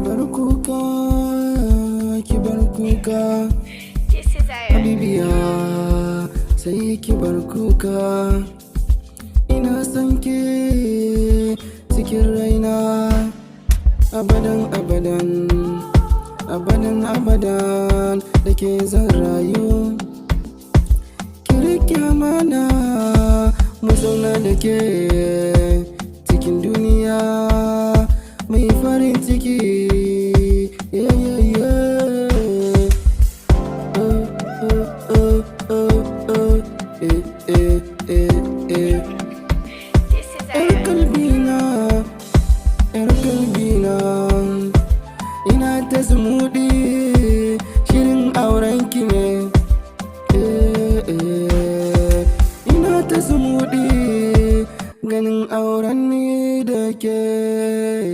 Kibar kuka, kibar kuka, Habibiya sai kibar kuka. Ina son ke cikin raina, abadan abadan, abadan abadan da ke zan rayu. Ki riƙe amana mu zauna da ke cikin duniya mai farin ciki. Yeah, yeah, yeah. Yar kalbina, yar kalbina, ina ta zumuɗi shirin aurenki ne. Ina ta zumuɗi ganin auren ni da ke.